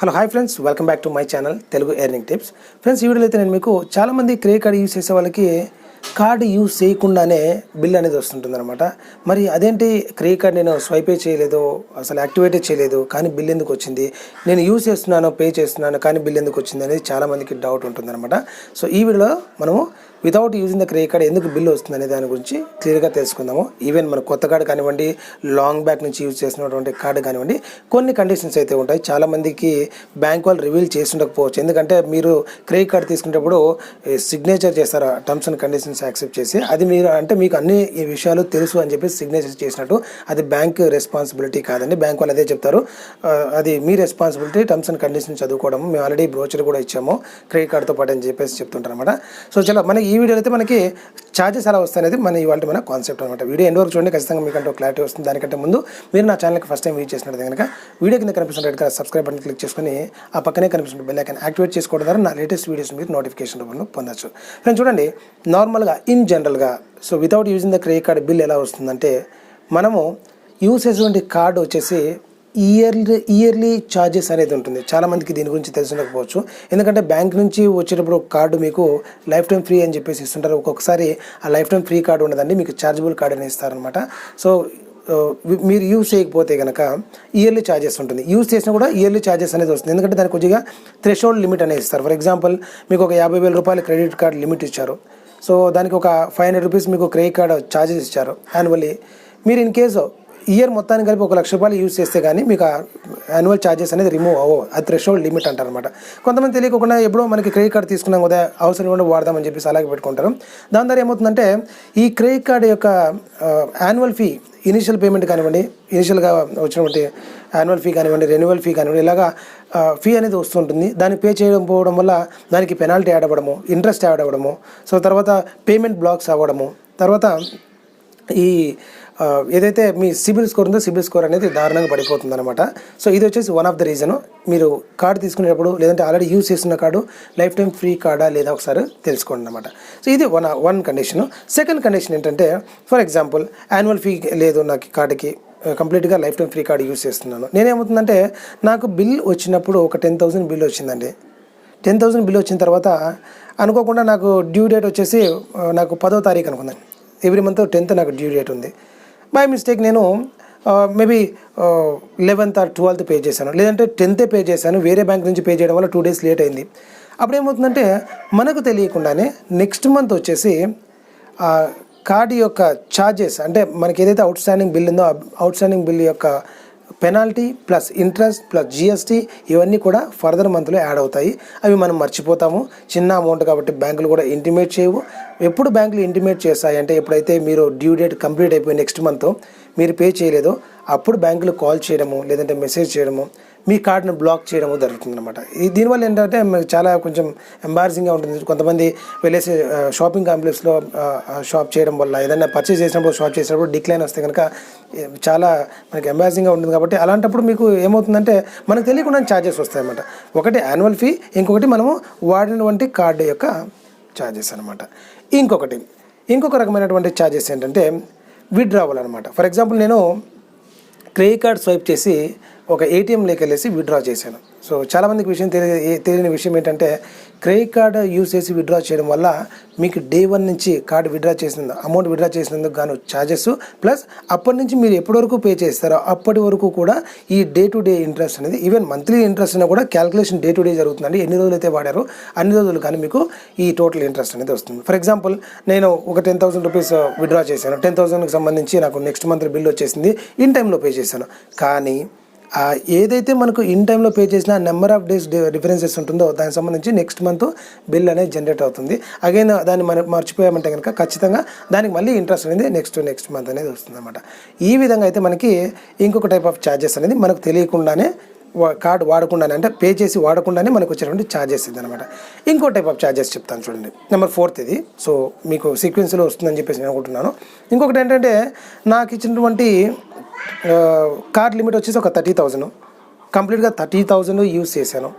Hello hi friends, welcome back to my channel Telugu earning tips. Friends, ఈ వీడియోలో అయితే నేను మీకు చాలామంది క్రెడిట్ కార్డు యూస్ చేసే వాళ్ళకి కార్డు యూస్ చేయకుండానే బిల్ అనేది వస్తుంటుంది అనమాట. మరి అదేంటి, క్రెడిట్ కార్డ్ నేను స్వైపే చేయలేదు, అసలు యాక్టివేటే చేయలేదు, కానీ బిల్ ఎందుకు వచ్చింది, నేను యూస్ చేస్తున్నాను, పే చేస్తున్నాను, కానీ బిల్ ఎందుకు వచ్చింది అనేది చాలామందికి డౌట్ ఉంటుందన్నమాట. సో ఈ వీడియోలో మనము without using the credit card ఎందుకు బిల్ వస్తుంది అనే దాని గురించి క్లియర్గా తెలుసుకుందాము. ఈవెన్ మన కొత్త కార్డు కానివ్వండి, లాంగ్ బ్యాక్ నుంచి యూజ్ చేసినటువంటి కార్డు కానివ్వండి, కొన్ని కండిషన్స్ అయితే ఉంటాయి. చాలామందికి బ్యాంక్ వాళ్ళు రివీల్ చేసి ఉండకపోవచ్చు. ఎందుకంటే మీరు క్రెడిట్ కార్డు తీసుకునేటప్పుడు సిగ్నేచర్ చేస్తారు టర్మ్స్ అండ్ కండిషన్స్ యాక్సెప్ట్ చేసి. అది మీరు అంటే మీకు అన్ని ఈ విషయాలు తెలుసు అని చెప్పి సిగ్నేచర్ చేసినట్టు అది బ్యాంక్ రెస్పాన్సిబిలిటీ కాదండి. బ్యాంక్ వాళ్ళు అదే చెప్తారు, అది మీ రెస్పాన్సిబిలిటీ, టర్మ్స్ అండ్ కండిషన్స్ చదువుకోవడం. మేము ఆల్రెడీ బ్రోచర్ కూడా ఇచ్చాము క్రెడిట్ కార్డుతో పాటు అని చెప్పేసి చెప్తుంటారు అనమాట. సో చాలా మనకి ఈ వీడియోలో అయితే మనకి ఛార్జెస్ ఎలా వస్తాయి అనేది ఇవాళ మన కాన్సెప్ట్ అనమాట. వీడియో ఎండ్ వరకు చూడండి, ఖచ్చితంగా మీకంటే క్లారిటీ వస్తుంది. దానికంటే ముందు మీరు నా ఛానల్కి ఫస్ట్ టైం విజిట్ చేసినట్టు కనుక వీడియో కింద కనిపిస్తున్న red colour subscribe button click చేసుకొని ఆ పక్కనే కనిపిస్తున్న బెల్ ఐకాన్ యాక్టివేట్ చేసుకోవడం ద్వారా నా లేటెస్ట్ వీడియోస్ మీరు నోటిఫికేషన్ రూపంలో పొందొచ్చు. ఫ్రెండ్స్ చూడండి, నార్మల్గా ఇన్ జనరల్గా so without using the credit card bill ఎలా వస్తుందంటే, మనము యూజ్ చేసేటువంటి కార్డు వచ్చేసి ఇయర్లీ ఛార్జెస్ అనేది ఉంటుంది. చాలామందికి దీని గురించి తెలిసినకపోవచ్చు. ఎందుకంటే బ్యాంక్ నుంచి వచ్చేటప్పుడు కార్డు మీకు లైఫ్ టైం ఫ్రీ అని చెప్పేసి ఇస్తుంటారు. ఒక్కొక్కసారి ఆ లైఫ్ టైం ఫ్రీ కార్డు ఉండదండి, మీకు ఛార్జబుల్ కార్డు అని ఇస్తారనమాట. సో మీరు యూజ్ చేయకపోతే కనుక ఇయర్లీ ఛార్జెస్ ఉంటుంది. యూజ్ చేసినా కూడా ఇయర్లీ ఛార్జెస్ అనేది వస్తుంది. ఎందుకంటే దానికి కొద్దిగా థ్రెషోల్డ్ లిమిట్ అనేది ఇస్తారు. ఫర్ ఎగ్జాంపుల్, మీకు ఒక 50,000 రూపాయలు క్రెడిట్ కార్డ్ లిమిట్ ఇచ్చారు. సో దానికి ఒక 500 రూపీస్ మీకు క్రెడిట్ కార్డ్ ఛార్జెస్ ఇచ్చారు యాన్యువల్లీ. మీరు ఇన్ కేసు ఇయర్ మొత్తానికి కలిపి 1,00,000 రూపాయలు యూజ్ చేస్తే కానీ మీకు యాన్యువల్ ఛార్జెస్ అనేది రిమూవ్ అవ్వవు. అది థ్రెషోల్డ్ లిమిట్ అంటారు అనమాట. కొంతమంది తెలియకుండా ఎప్పుడో మనకి క్రెడిట్ కార్డ్ తీసుకున్నాం కదా, అవసరం కూడా వాడదామని చెప్పేసి అలాగే పెట్టుకుంటారు. దాని ద్వారా ఏమవుతుందంటే, ఈ క్రెడిట్ కార్డ్ యొక్క యాన్యువల్ ఫీ, ఇనిషియల్ పేమెంట్ కానివ్వండి, ఇనిషియల్గా వచ్చినటువంటి యాన్యువల్ ఫీ కానివ్వండి, రెన్యువల్ ఫీ కానివ్వండి, ఇలాగా ఫీ అనేది వస్తుంటుంది. దాన్ని పే చేయడం పోవడం వల్ల దానికి పెనాల్టీ యాడ్ అవ్వడము, ఇంట్రెస్ట్ యాడ్ అవ్వడము, సో తర్వాత పేమెంట్ బ్లాక్స్ అవ్వడము, తర్వాత ఈ ఏదైతే మీ సిబిల్ స్కోర్ ఉందో సిబిల్ స్కోర్ అనేది దారుణంగా పడిపోతుంది అనమాట. సో ఇది వచ్చేసి వన్ ఆఫ్ ద రీజన్. మీరు కార్డు తీసుకునేటప్పుడు లేదంటే ఆల్రెడీ యూజ్ చేస్తున్న కార్డు లైఫ్ టైం ఫ్రీ కార్డా లేదా ఒకసారి తెలుసుకోండి అనమాట. సో ఇది వన్ కండిషన్. సెకండ్ కండిషన్ ఏంటంటే, ఫర్ ఎగ్జాంపుల్ యాన్యువల్ ఫీ లేదు నాకు కార్డుకి, కంప్లీట్గా life time free card use చేస్తున్నాను. నేనేమవుతుందంటే, నాకు బిల్ వచ్చినప్పుడు ఒక 10,000 బిల్ వచ్చిందండి. 10,000 బిల్ వచ్చిన తర్వాత అనుకోకుండా నాకు డ్యూ డేట్ వచ్చేసి నాకు 10వ తారీఖు అనుకున్నాను. ఎవ్రీ మంత్ 10th నాకు డ్యూ డేట్ ఉంది. బై మిస్టేక్ నేను maybe 11th or 12th pay చేశాను, లేదంటే 10th పే చేశాను. వేరే బ్యాంక్ నుంచి పే చేయడం వల్ల 2 days లేట్ అయింది. అప్పుడు ఏమవుతుందంటే, మనకు తెలియకుండానే నెక్స్ట్ మంత్ వచ్చేసి కార్డు యొక్క ఛార్జెస్, అంటే మనకి ఏదైతే అవుట్ స్టాండింగ్ బిల్ ఉందో అవుట్ స్టాండింగ్ బిల్ యొక్క penalty plus interest plus GST ఇవన్నీ కూడా ఫర్దర్ మంత్లో యాడ్ అవుతాయి. అవి మనం మర్చిపోతాము. చిన్న అమౌంట్ కాబట్టి బ్యాంకులు కూడా ఇంటిమేట్ చేయవు. ఎప్పుడు బ్యాంకులు ఇంటిమేట్ చేస్తాయి అంటే, ఎప్పుడైతే మీరు డ్యూ డేట్ కంప్లీట్ అయిపోయి నెక్స్ట్ మంత్ మీరు పే చేయలేదో అప్పుడు బ్యాంకులు కాల్ చేయడము, లేదంటే మెసేజ్ చేయడము, మీ కార్డును బ్లాక్ చేయడము జరుగుతుంది అనమాట. దీనివల్ల ఏంటంటే చాలా కొంచెం ఎంబారసింగ్గా ఉంటుంది. కొంతమంది వెళ్ళేసి షాపింగ్ కాంప్లెక్స్లో షాప్ చేయడం వల్ల, ఏదైనా పర్చేస్ చేసినప్పుడు షాప్ చేసినప్పుడు డిక్లైన్ వస్తే కనుక చాలా మనకి ఎంబారసింగ్గా ఉంటుంది. కాబట్టి అలాంటప్పుడు మీకు ఏమవుతుందంటే, మనకు తెలియకుండా ఛార్జెస్ వస్తాయన్నమాట. ఒకటి యాన్యువల్ ఫీ, ఇంకొకటి మనము వాడినటువంటి కార్డు యొక్క ఛార్జెస్ అనమాట. ఇంకొక రకమైనటువంటి ఛార్జెస్ ఏంటంటే విత్డ్రావల్ అనమాట. ఫర్ ఎగ్జాంపుల్, నేను క్రెడిట్ కార్డ్ స్వైప్ చేసి ఒక ఏటీఎంలోకి వెళ్ళేసి విత్డ్రా చేశాను. సో చాలామందికి తెలియని విషయం ఏంటంటే, క్రెడిట్ కార్డు యూజ్ చేసి విత్డ్రా చేయడం వల్ల మీకు డే 1 నుంచి కార్డు అమౌంట్ విత్డ్రా చేసినందుకు గాను ఛార్జెస్, ప్లస్ అప్పటి నుంచి మీరు ఎప్పటి వరకు పే చేస్తారో అప్పటి వరకు కూడా ఈ డే టు డే ఇంట్రెస్ట్ అనేది, ఈవెన్ మంత్లీ ఇంట్రెస్ట్ అయినా కూడా క్యాల్కులేషన్ డే టు డే జరుగుతుందండి. ఎన్ని రోజులు అయితే వాడారో అన్ని రోజులు కానీ మీకు ఈ టోటల్ ఇంట్రెస్ట్ అనేది వస్తుంది. ఫర్ ఎగ్జాంపుల్, నేను ఒక 10,000 రూపీస్ విత్డ్రా చేశాను. 10,000కి సంబంధించి నాకు నెక్స్ట్ మంత్ బిల్ వచ్చేసింది. ఇన్ టైంలో పే చేశాను. కానీ ఏదైతే మనకు ఇన్ టైంలో పే చేసిన నెంబర్ ఆఫ్ డేస్ డిఫరెన్సెస్ ఉంటుందో దానికి సంబంధించి నెక్స్ట్ మంత్ బిల్ అనేది జనరేట్ అవుతుంది. అగైన్ దాన్ని మనం మర్చిపోయామంటే కనుక ఖచ్చితంగా దానికి మళ్ళీ ఇంట్రెస్ట్ అనేది నెక్స్ట్ మంత్ అనేది వస్తుంది అనమాట. ఈ విధంగా అయితే మనకి ఇంకొక టైప్ ఆఫ్ ఛార్జెస్ అనేది మనకు తెలియకుండానే కార్డు వాడకుండానే, అంటే పే చేసి వాడకుండానే మనకు వచ్చేటువంటి ఛార్జెస్ ఇది అనమాట. ఇంకో టైప్ ఆఫ్ ఛార్జెస్ చెప్తాను చూడండి. నెంబర్ 4th ఇది. సో మీకు సీక్వెన్స్లో వస్తుందని చెప్పేసి నేను అనుకుంటున్నాను. ఇంకొకటి ఏంటంటే, నాకు ఇచ్చినటువంటి కార్డ్ లిమిట్ వచ్చేసి ఒక 30,000, కంప్లీట్గా 30,000 యూజ్ చేశాను.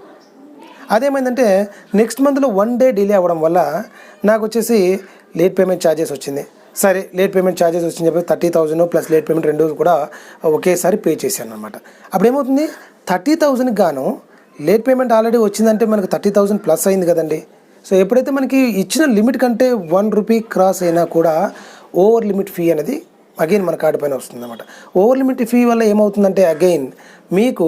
అదేమైందంటే, నెక్స్ట్ మంత్లో 1 day డిలే అవ్వడం వల్ల నాకు వచ్చేసి లేట్ పేమెంట్ ఛార్జెస్ వచ్చింది. సరే, లేట్ పేమెంట్ ఛార్జెస్ వచ్చింది చెప్పి 30,000 ప్లస్ లేట్ పేమెంట్ 2 కూడా ఒకేసారి పే చేశాను అనమాట. అప్పుడు ఏమవుతుంది, 30,000కి గాను లేట్ పేమెంట్ ఆల్రెడీ వచ్చిందంటే మనకు 30,000 ప్లస్ అయింది కదండి. సో ఎప్పుడైతే మనకి ఇచ్చిన లిమిట్ కంటే 1 రూపీ క్రాస్ అయినా కూడా ఓవర్ లిమిట్ ఫీ అనేది అగైన్ మన కార్డు పైన వస్తుందన్నమాట. ఓవర్ లిమిట్ ఫీ వల్ల ఏమవుతుందంటే అగైన్ మీకు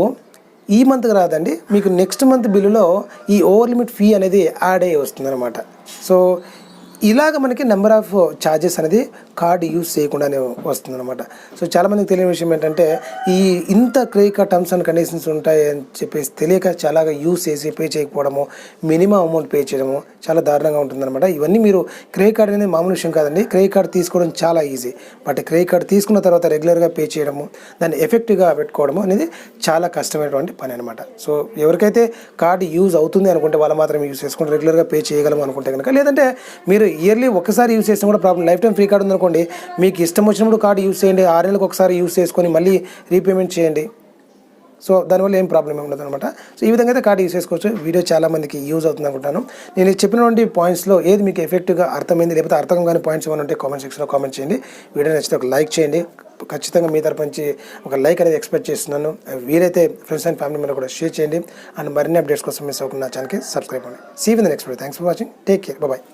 ఈ మంత్ రాదండి, మీకు నెక్స్ట్ మంత్ బిల్లులో ఈ ఓవర్ లిమిట్ ఫీ అనేది యాడ్ అయ్యి వస్తుందన్నమాట. సో ఇలాగ మనకి నెంబర్ ఆఫ్ ఛార్జెస్ అనేది కార్డు యూస్ చేయకుండానే వస్తుందన్నమాట. సో చాలామందికి తెలియని విషయం ఏంటంటే ఇంత credit card terms and conditions ఉంటాయి అని చెప్పేసి తెలియక చాలాగా యూస్ చేసి పే చేయకపోవడము, మినిమం అమౌంట్ పే చేయడము చాలా దారుణంగా ఉంటుందన్నమాట. ఇవన్నీ మీరు క్రెడిట్ కార్డ్ అనేది మామూలు విషయం కాదండి. క్రెడిట్ కార్డ్ తీసుకోవడం చాలా ఈజీ, బట్ క్రెడిట్ కార్డ్ తీసుకున్న తర్వాత రెగ్యులర్గా పే చేయడము, దాన్ని ఎఫెక్టివ్గా పెట్టుకోవడము అనేది చాలా కష్టమైనటువంటి పని అనమాట. సో ఎవరికైతే కార్డు యూజ్ అవుతుంది అనుకుంటే వాళ్ళు మాత్రం యూజ్ చేసుకుంటే రెగ్యులర్గా పే చేయగలము అనుకుంటే కనుక, లేదంటే మీరు ఇయర్లీ ఒకసారి యూజ్ చేసినా కూడా problem. Life time free card ఉందనుకోండి, మీకు ఇష్టం వచ్చినప్పుడు కార్డు యూజ్ చేయండి, 6 నెలలకు ఒకసారి యూజ్ చేసుకొని మళ్ళీ రీపేమెంట్ చేయండి. సో దానివల్ల ఏం ప్రాబ్లం ఉండదు అనమాట. సో ఈ విధంగా అయితే కార్డు యూజ్ చేసుకోవచ్చు. వీడియో చాలా మందికి యూజ్ అవుతుంది అనుకుంటాను. నేను చెప్పినటువంటి పాయింట్స్లో ఏది మీకు ఎఫెక్టివ్గా అర్థమైంది, లేకపోతే అర్థం కాని పాయింట్స్ ఏమైనా ఉంటే కామెంట్ సెక్షన్లో కామెంట్ చేయండి. వీడియో నచ్చితే ఒక లైక్ చేయండి. ఖచ్చితంగా మీ తరపు నుంచి ఒక లైక్ అనేది ఎక్స్పెక్ట్ చేస్తున్నాను. వీలైతే ఫ్రెండ్స్ అండ్ ఫ్యామిలీ మెంబర్ కూడా షేర్ చేయండి. అండ్ మరిన్ని అప్డేట్స్ కోసం మిస్ అవ్వకుండా నా ఛానల్కి సబ్స్క్రైబ్ అవ్వండి. See you in the next video. Thanks for watching. Take care. Bye.